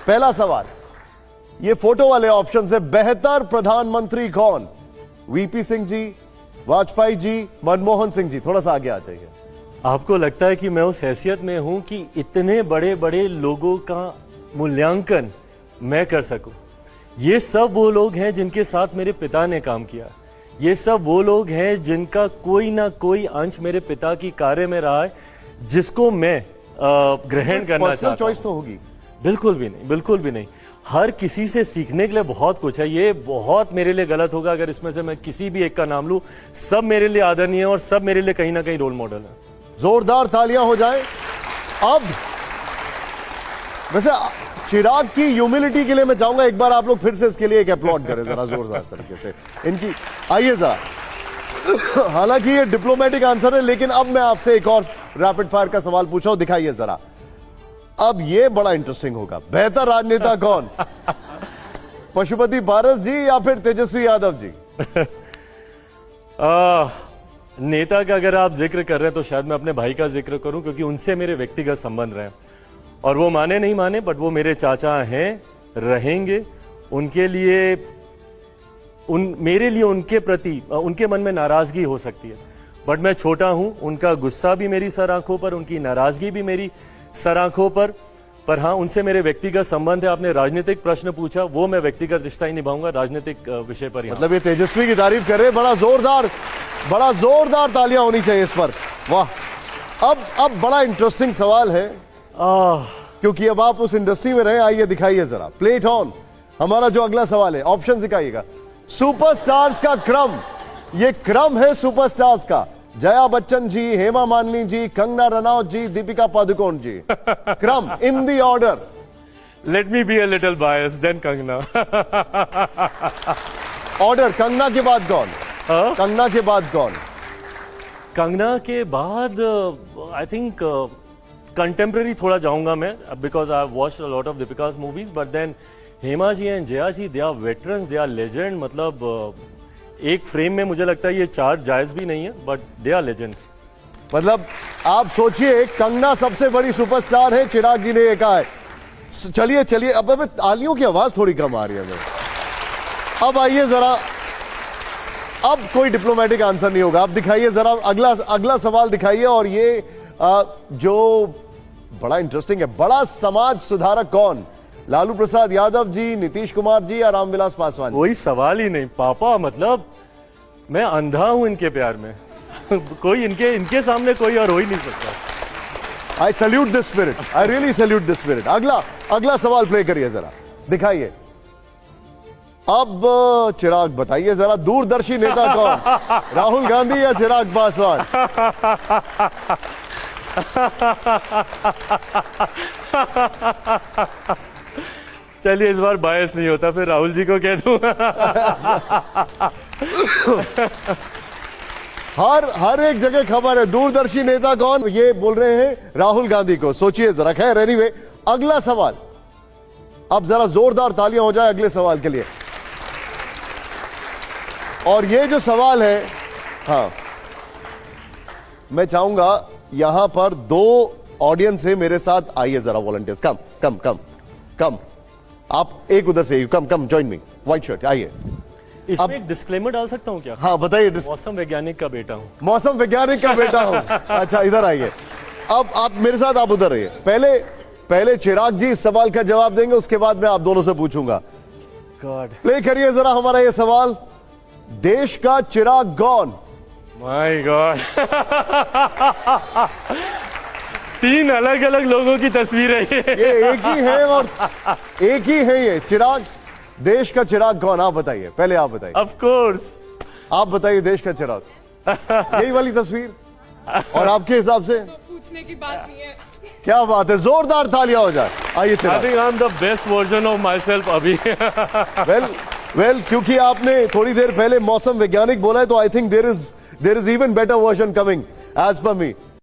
पहला सवाल, ये फोटो वाले ऑप्शन है, बेहतर प्रधानमंत्री कौन? वीपी सिंह जी, वाजपेयी जी, मनमोहन सिंह जी? थोड़ा सा आगे आ जाइए। आपको लगता है कि मैं उस हैसियत में हूं कि इतने बड़े बड़े लोगों का मूल्यांकन मैं कर सकूं? ये सब वो लोग हैं जिनके साथ मेरे पिता ने काम किया। ये सब वो लोग हैं जिनका कोई ना कोई अंश मेरे पिता की कार्य में रहा है, जिसको मैं ग्रहण करना चाहता हूं। चॉइस तो होगी? बिल्कुल भी नहीं, बिल्कुल भी नहीं। हर किसी से सीखने के लिए बहुत कुछ है। ये बहुत मेरे लिए गलत होगा अगर इसमें से मैं किसी भी एक का नाम लूं। सब मेरे लिए आदरणीय है और सब मेरे लिए कहीं ना कहीं रोल मॉडल है। जोरदार तालियां हो जाएं। अब वैसे चिराग की ह्यूमिलिटी के लिए मैं चाहूंगा एक बार आप लोग फिर से इसके लिए एक अपलॉड करें जरा जोरदार तरीके से इनकी। आइए जरा। हालांकि ये डिप्लोमेटिक आंसर है, लेकिन अब मैं आपसे एक और रैपिड फायर का सवाल पूछा हूं, दिखाइए जरा। अब ये बड़ा इंटरेस्टिंग होगा। बेहतर राजनेता कौन? पशुपति पारस जी या फिर तेजस्वी यादव जी? नेता का अगर आप जिक्र कर रहे हैं तो शायद मैं अपने भाई का जिक्र करूं, क्योंकि उनसे मेरे व्यक्तिगत संबंध रहे और वो माने नहीं माने बट वो मेरे चाचा हैं, रहेंगे। उनके लिए मेरे लिए उनके प्रति उनके मन में नाराजगी हो सकती है, बट मैं छोटा हूं। उनका गुस्सा भी मेरी सर आंखों पर, उनकी नाराजगी भी मेरी सर आंखों पर हाँ, उनसे मेरे व्यक्तिगत संबंध है। आपने राजनीतिक प्रश्न पूछा, वो मैं व्यक्तिगत रिश्ता ही निभाऊंगा, राजनीतिक विषय पर। मतलब ये तेजस्वी की तारीफ कर रहे हैं। बड़ा जोरदार तालियां होनी चाहिए इस पर। वाह। अब बड़ा इंटरेस्टिंग सवाल है, क्योंकि अब आप उस इंडस्ट्री में रहे। आइए दिखाइए जरा, प्लेट ऑन। हमारा जो अगला सवाल है, ऑप्शन दिखाइएगा। सुपरस्टार्स का क्रम, ये क्रम है सुपरस्टार्स का। जया बच्चन जी, हेमा मालिनी जी, कंगना रनौत जी, दीपिका पादुकोण जी। क्रम in the order. Let me be a little bias, then Kangana. Order, Kangana के बाद कौन? कंगना के बाद कौन? कंगना के बाद आई थिंक कंटेम्प्रेरी थोड़ा जाऊंगा मैं, because I have watched a lot of Deepika's movies, but then Hema ji and Jaya ji, they are veterans, they are legend. मतलब एक फ्रेम में मुझे लगता है ये चार जायज भी नहीं है, बट दे आर लेजेंड्स। मतलब आप सोचिए, कंगना सबसे बड़ी सुपरस्टार है, चिराग जी ने ये कहा है। चलिए अब तालियों की आवाज थोड़ी कम आ रही है मेरे। अब आइए जरा, अब कोई डिप्लोमेटिक आंसर नहीं होगा। अब दिखाइए जरा अगला सवाल दिखाइए। और ये जो बड़ा इंटरेस्टिंग है, बड़ा समाज सुधारक कौन? लालू प्रसाद यादव जी, नीतीश कुमार जी या रामविलास पासवान? कोई सवाल ही नहीं पापा, मतलब मैं अंधा हूं इनके प्यार में। कोई इनके सामने कोई और हो ही नहीं सकता। I salute this spirit, I really salute this spirit. अगला सवाल प्ले करिए जरा, दिखाइए। अब चिराग बताइए जरा, दूरदर्शी नेता कौन? राहुल गांधी या चिराग पासवान? चलिए इस बार बायस नहीं होता, फिर राहुल जी को कह दूं। हर एक जगह खबर है, दूरदर्शी नेता कौन? ये बोल रहे हैं राहुल गांधी को। सोचिए जरा। खैर एनीवे, अगला सवाल। अब जरा जोरदार तालियां हो जाए अगले सवाल के लिए। और ये जो सवाल है, हाँ, मैं चाहूंगा यहां पर दो ऑडियंस है मेरे साथ। आइए जरा वॉलंटियर्स, कम। आप एक उधर से, come join me, white shirt. आइए। इसमें एक डिस्क्लेमर डाल सकता हूं क्या? हाँ बताइए। मौसम वैज्ञानिक का बेटा हूं। मौसम वैज्ञानिक का बेटा हूं। अच्छा, इधर आइए। अब आप मेरे साथ, आप उधर रहिए। पहले चिराग जी इस सवाल का जवाब देंगे, उसके बाद मैं आप दोनों से पूछूंगा। गॉड। प्ले करिए जरा हमारा ये सवाल। देश का चिराग कौन? My God. तीन अलग अलग लोगों की तस्वीर है ये एक ही है, और एक ही है ये चिराग। देश का चिराग कौन? आप बताइए, पहले आप बताइए। Of course. आप बताइए देश का चिराग। यही वाली तस्वीर? और आपके हिसाब से? तो पूछने की बात नहीं है। क्या बात है, जोरदार तालियां हो जाए। आइए Chirag. I think I am the best version of myself अभी। वेल, क्योंकि आपने थोड़ी देर पहले मौसम वैज्ञानिक बोला है, तो I think there is even better version coming as per me.